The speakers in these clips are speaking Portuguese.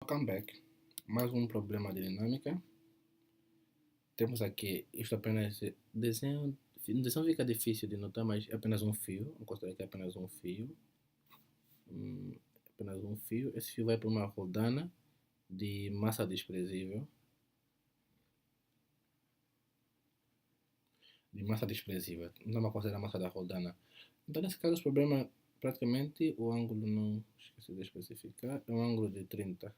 Welcome back. Mais um problema de dinâmica. Temos aqui, isto apenas desenho. O desenho fica difícil de notar, mas é apenas um fio. Vou considerar que é apenas um fio. Apenas um fio. Esse fio vai para uma rodana de massa desprezível. Não vamos considerar a massa da rodana. Então, nesse caso, o problema, praticamente, o ângulo, não esqueci de especificar, é um ângulo de 30.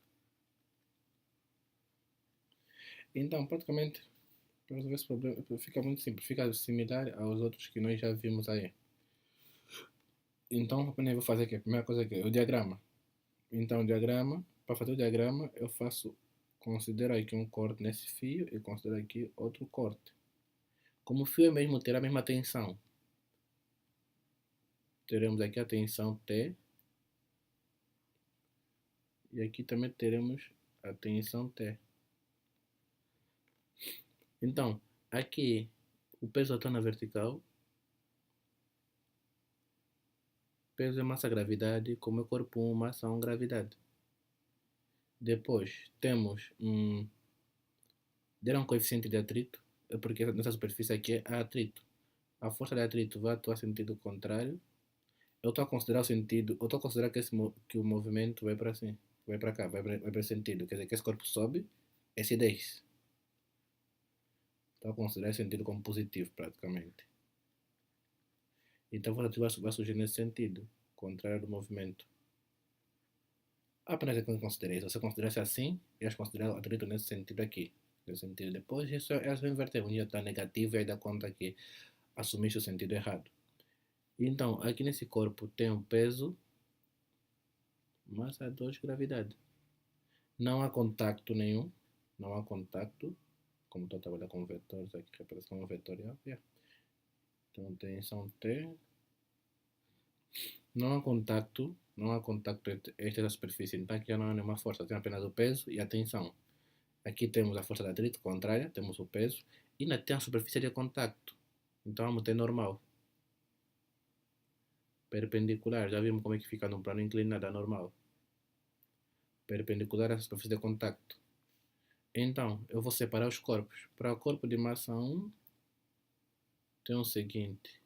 Então, praticamente, para resolver esse problema, fica muito simples, fica similar aos outros que nós já vimos aí. Então, apenas vou fazer aqui, a primeira coisa aqui, o diagrama. Então, o diagrama, para fazer o diagrama, eu considero aqui um corte nesse fio e considero aqui outro corte. Como o fio mesmo terá a mesma tensão, teremos aqui a tensão T e aqui também teremos a tensão T. Então, aqui o peso está na vertical, peso é massa gravidade, como é corpo 1, massa 1, gravidade. Depois temos deram um coeficiente de atrito, é porque nessa superfície aqui há atrito. A força de atrito vai atuar sentido contrário. Eu estou a considerar o sentido, eu estou a considerar que o movimento vai para assim, vai para cá, vai para esse sentido. Quer dizer que esse corpo sobe, esse desce. Estou a considerar esse sentido como positivo, praticamente. Então a força vai surgir nesse sentido, contrário do movimento. Apenas é que eu considerei isso. Se eu considerasse assim, eu ia considerar o atrito nesse sentido aqui. Nesse sentido. Depois isso é só inverter. Um dia está negativo e aí dá conta que assumiste o sentido errado. Então, aqui nesse corpo tem um peso, massa 2, gravidade. Não há contacto nenhum. Não há contacto. Como estou a trabalhar com vetores aqui, representação vetorial. Então, tensão T. Não há contacto entre esta superfície. Então, aqui já não há nenhuma força. Tem apenas o peso e a tensão. Aqui temos a força de atrito contrária, temos o peso. E ainda tem a superfície de contacto. Então, vamos ter normal. Perpendicular, já vimos como é que fica num plano inclinado a normal. Perpendicular à superfície de contacto. Então, eu vou separar os corpos. Para o corpo de massa 1, tem o seguinte.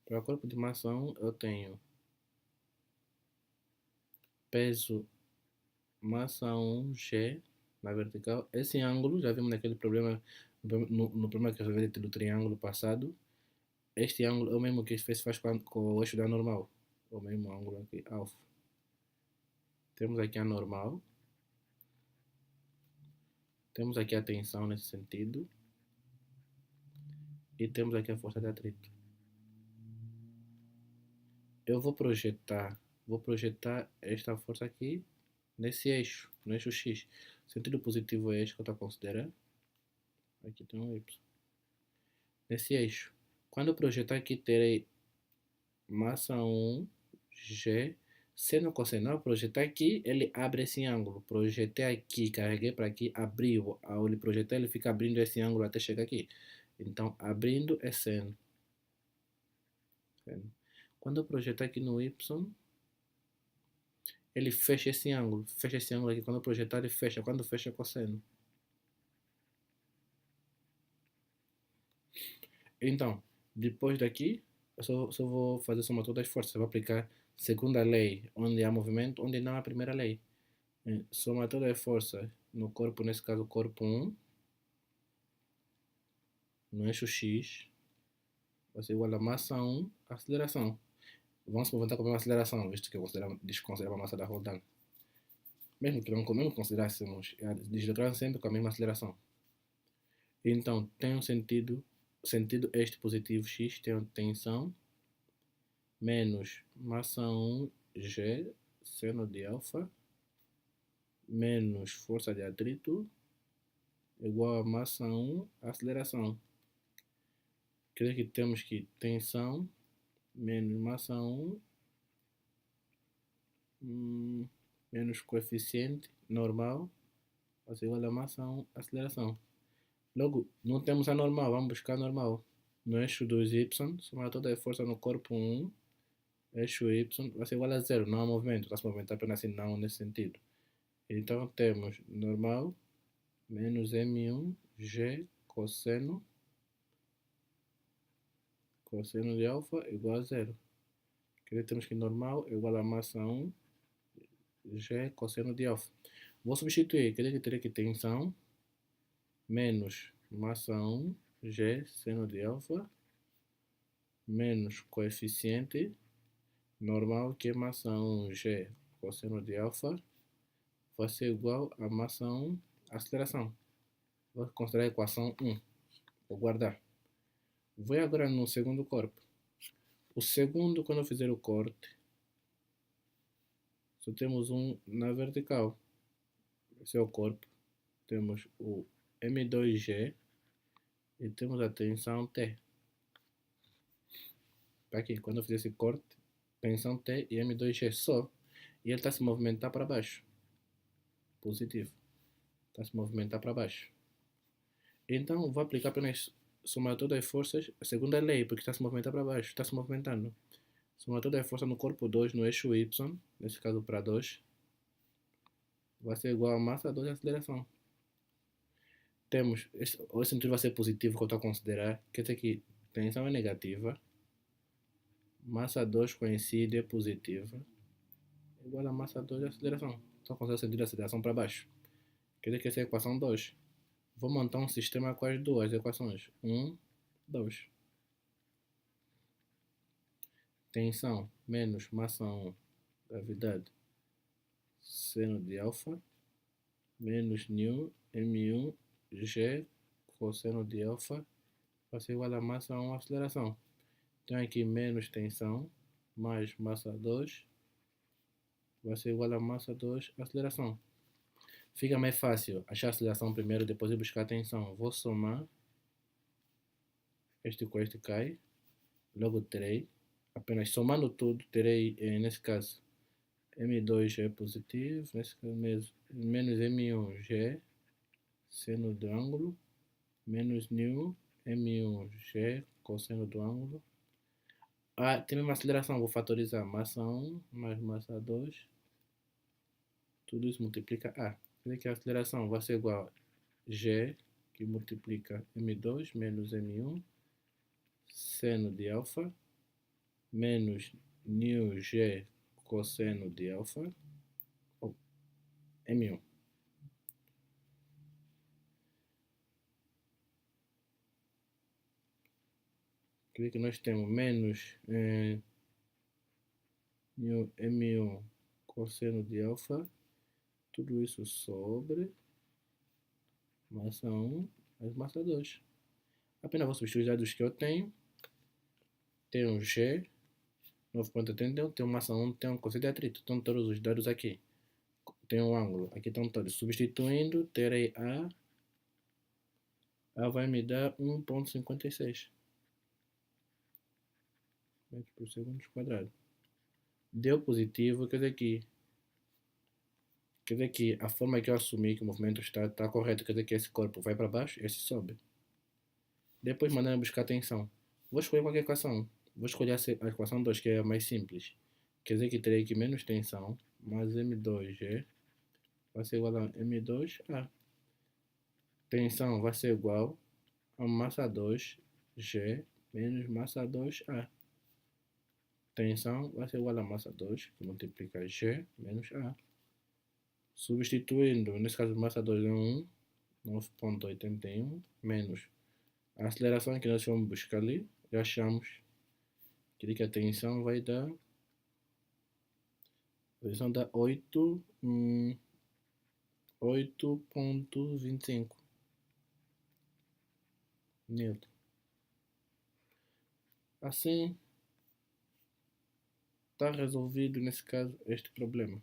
Para o corpo de massa 1, eu tenho peso massa 1 G na vertical. Esse ângulo, já vimos naquele problema, no problema que eu resolvi do triângulo passado. Este ângulo é o mesmo que se faz com o eixo da normal. O mesmo ângulo aqui, alfa. Temos aqui a normal. Temos aqui a tensão nesse sentido. E temos aqui a força de atrito. Eu vou projetar esta força aqui nesse eixo, no eixo X. O sentido positivo é este que eu estou a considerar. Aqui tem um Y. Nesse eixo. Quando eu projetar aqui, terei massa 1, G, seno cosseno. Projetar aqui, ele abre esse ângulo. Projetei aqui, carreguei para aqui, abriu. Ao ele projetar, ele fica abrindo esse ângulo até chegar aqui. Então, abrindo é seno. Quando eu projetar aqui no Y, ele fecha esse ângulo. Fecha esse ângulo aqui. Quando eu projetar, ele fecha. Quando fecha, é cosseno. Então, depois daqui, eu só vou fazer somatória das forças. Eu vou aplicar segunda lei, onde há movimento, onde não há primeira lei. Somatória das forças no corpo, nesse caso, corpo 1, no eixo X, vai ser igual a massa 1, aceleração. Vamos se movimentar com a mesma aceleração, visto que eu desconsiderava a massa da rodana. Mesmo que não considerássemos, deslocaram sempre com a mesma aceleração. Então, tem um sentido este positivo x tem uma tensão menos massa 1 g seno de alfa menos força de atrito igual a massa 1 aceleração. Quer dizer que temos que tensão menos massa 1 menos coeficiente normal vai ser igual a massa 1, aceleração. Logo, não temos a normal, vamos buscar a normal. No eixo 2y, somar toda a força no corpo 1, eixo y, vai ser igual a zero, não há movimento, está-se a movimentar apenas assim, não nesse sentido. Então temos normal menos m1 g cosseno de alfa igual a zero. Quer dizer, temos que normal é igual a massa 1 g cosseno de alfa. Vou substituir, quer dizer que teria que tensão menos massa 1 g seno de alfa menos coeficiente normal, que é massa 1 g cosseno de alfa, vai ser igual a massa 1 aceleração. Vou considerar a equação 1. Vou guardar. Vou agora no segundo corpo. O segundo, quando eu fizer o corte, só temos um na vertical. Esse é o corpo. Temos o M2G e temos a tensão T. Está aqui, quando eu fizer esse corte, tensão T e M2G só. E ele está se movimentar para baixo. Positivo. Está se movimentar para baixo. Então, vou aplicar apenas somar todas as forças, a segunda lei, porque está se movimentando para baixo, está se movimentando. Somar toda a força no corpo 2, no eixo Y, nesse caso para 2, vai ser igual a massa 2 aceleração. Temos, esse sentido vai ser positivo que eu estou a considerar, quer dizer que tensão é negativa, massa 2 coincide é positiva, igual a massa 2 aceleração. Estou a considerar o sentido de aceleração para baixo. Quer dizer que essa é a equação 2. Vou montar um sistema com as duas equações. 1, 2. Tensão menos massa 1, gravidade, seno de alfa, menos nu, m1, g, cosseno de alfa, vai ser igual a massa 1, aceleração. Então aqui menos tensão, mais massa 2, vai ser igual a massa 2, aceleração. Fica mais fácil achar a aceleração primeiro, depois ir buscar a tensão. Vou somar, este com este cai, logo terei, apenas somando tudo, terei, nesse caso, M2 é positivo, nesse caso mesmo, menos M1G, seno do ângulo, menos nu, M1G, cosseno do ângulo. Tem uma aceleração, vou fatorizar, massa 1 mais massa 2, tudo isso multiplica A. Quer dizer que a aceleração vai ser igual a G, que multiplica M2 menos M1, seno de alfa, menos nu G cosseno de alfa, ou M1. Quer dizer que nós temos menos M1 cosseno de alfa, tudo isso sobre massa 1 mais massa 2. Apenas vou substituir os dados que eu tenho. Tenho um G, 9,81, tenho massa 1, tenho um cosseno de atrito. Estão todos os dados aqui. Tem um ângulo, aqui estão todos. Substituindo, terei A. A vai me dar 1,56 metros por segundo quadrado. Deu positivo, quer dizer que a forma que eu assumi que o movimento está correto, quer dizer que esse corpo vai para baixo, esse sobe. Depois mandando buscar tensão. Vou escolher qualquer equação. Vou escolher a equação 2, que é a mais simples. Quer dizer que terei aqui menos tensão, mais M2G, vai ser igual a M2A. Tensão vai ser igual a massa 2G menos massa 2A. Tensão vai ser igual a massa 2, que multiplica G menos A. Substituindo, nesse caso, massa 2 é 1, 9,81, menos a aceleração que nós vamos buscar ali, já achamos que a tensão vai dar, 8,25 Newton. Assim, está resolvido nesse caso este problema.